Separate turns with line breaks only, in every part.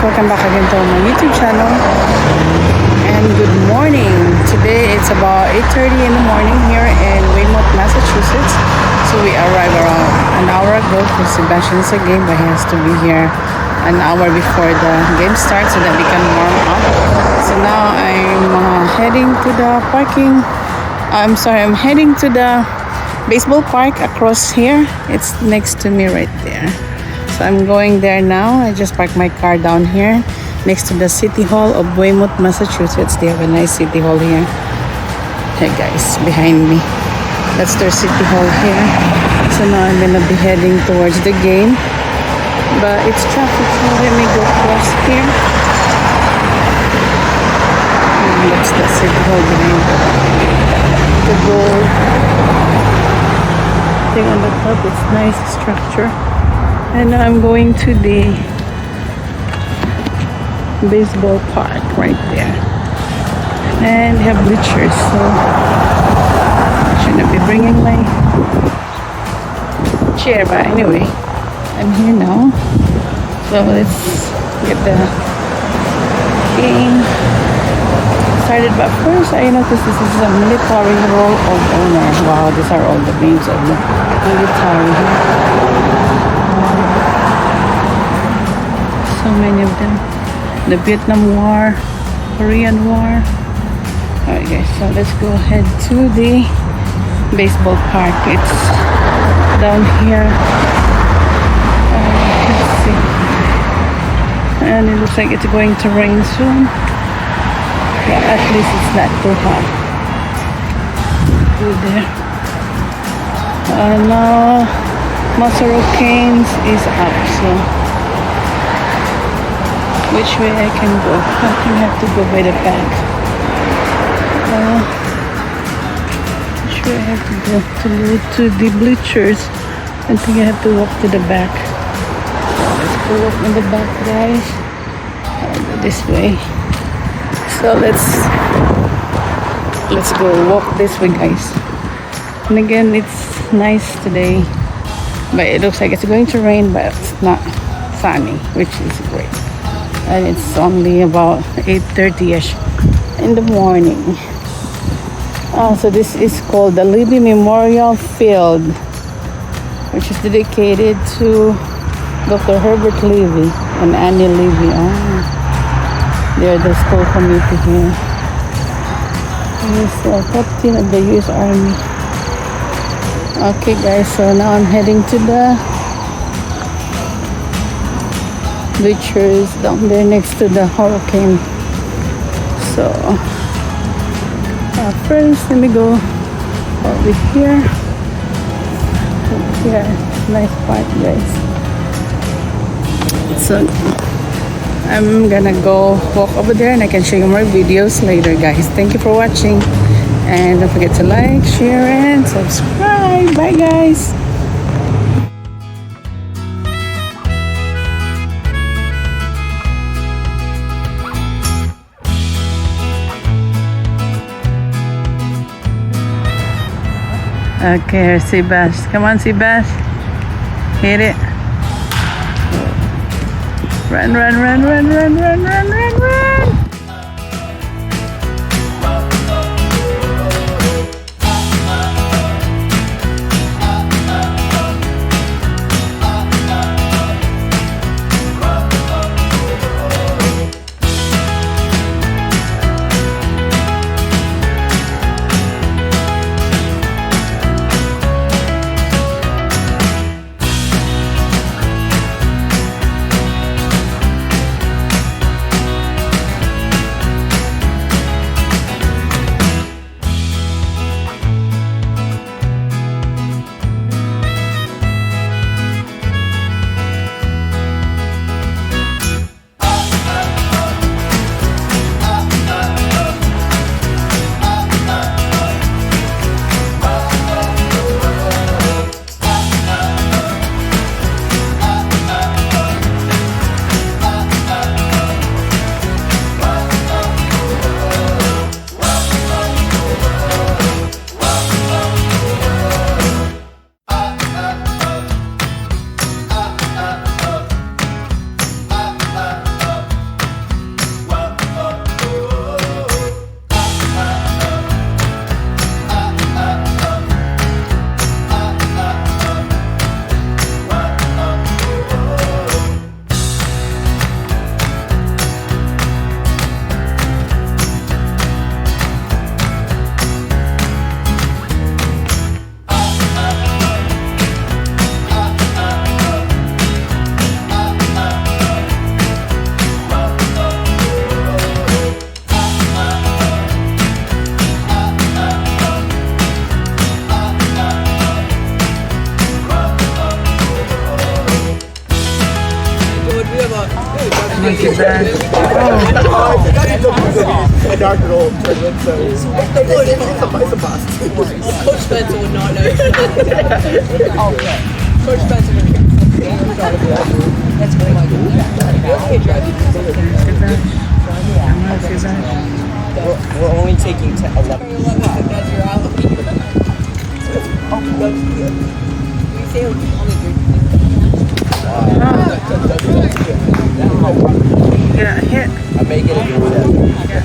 welcome back again to my YouTube channel. And good morning. Today it's about 8:30 in the morning here in Weymouth, Massachusetts. So we arrived around an hour ago for Sebastian's game, but he has to be here an hour before the game starts so that we can warm up. So now I'm heading to the I'm heading to the baseball park across here. It's next to me right there. So I'm going there now. I just parked my car down here next to the City Hall of Weymouth, Massachusetts. They have a nice City Hall here. Hey guys, behind me. That's their City Hall here. So now I'm gonna be heading towards the game. But it's traffic, so let me go across here. And that's the City Hall behind the gold thing on the top. It's nice structure. And I'm going to the baseball park right there. And have bleachers, so I shouldn't be bringing my chair, but anyway, I'm here now. So let's get the game started. But first, I noticed this is a military roll of honor. Wow, these are all the names of the military. So many of them. The Vietnam War, Korean War. Alright guys, so let's go ahead to the baseball park. It's down here. Let's see. And it looks like it's going to rain soon. But at least it's not too hot. Good there. Now Massaro Canes is up, so which way I can go? I think I have to go by the back. Which way I have to go to the bleachers? I think I have to walk to the back. Let's go walk in the back, guys. I'll go this way. So let's go walk this way, guys. And again, it's nice today, but it looks like it's going to rain, but it's not sunny, which is great. And it's only about 8:30ish in the morning. So this is called the Levy Memorial Field, which is dedicated to Dr. Herbert Levy and Annie Levy. They're the school committee here. He's a captain of the U.S. Army. Okay guys, so now I'm heading to the bleachers down there next to the hurricane. So first let me go over here. Here, nice park, guys. So I'm gonna go walk over there and I can show you more videos later, guys. Thank you for watching, and don't forget to like, share, and subscribe. Bye guys. Okay, Sebastien. Come on, Sebastien. Hit it. Run, run, run, run, run, run, run, run, run. Look at that.
Coach Spencer would not know. Coach Spencer would know. That's really my good. We're only taking 11. That's your alley. We say only
Yeah, hit.
I may get a good set.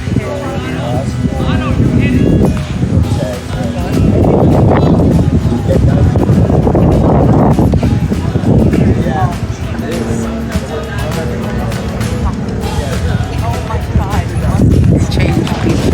Change people.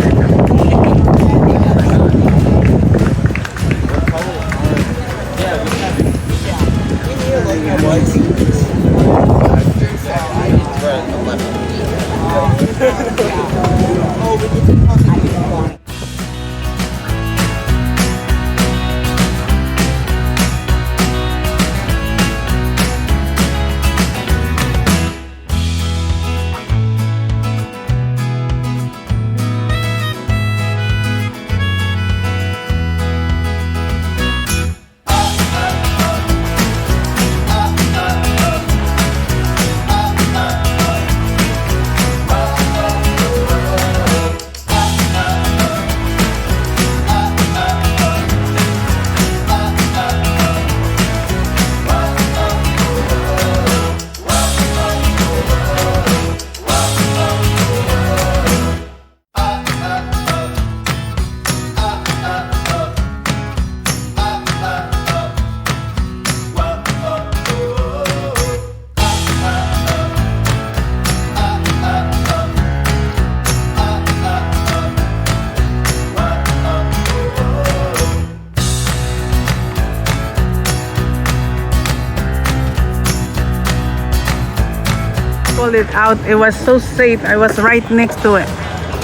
Call it out. It was so safe. I was right next to it.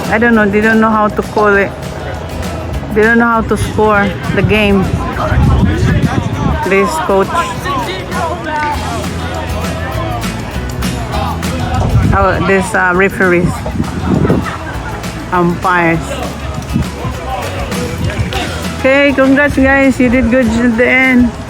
I don't know. Didn't know how to call it. Didn't know how to score the game. This coach. Oh, this referees, umpires. Okay, congrats guys. You did good at the end.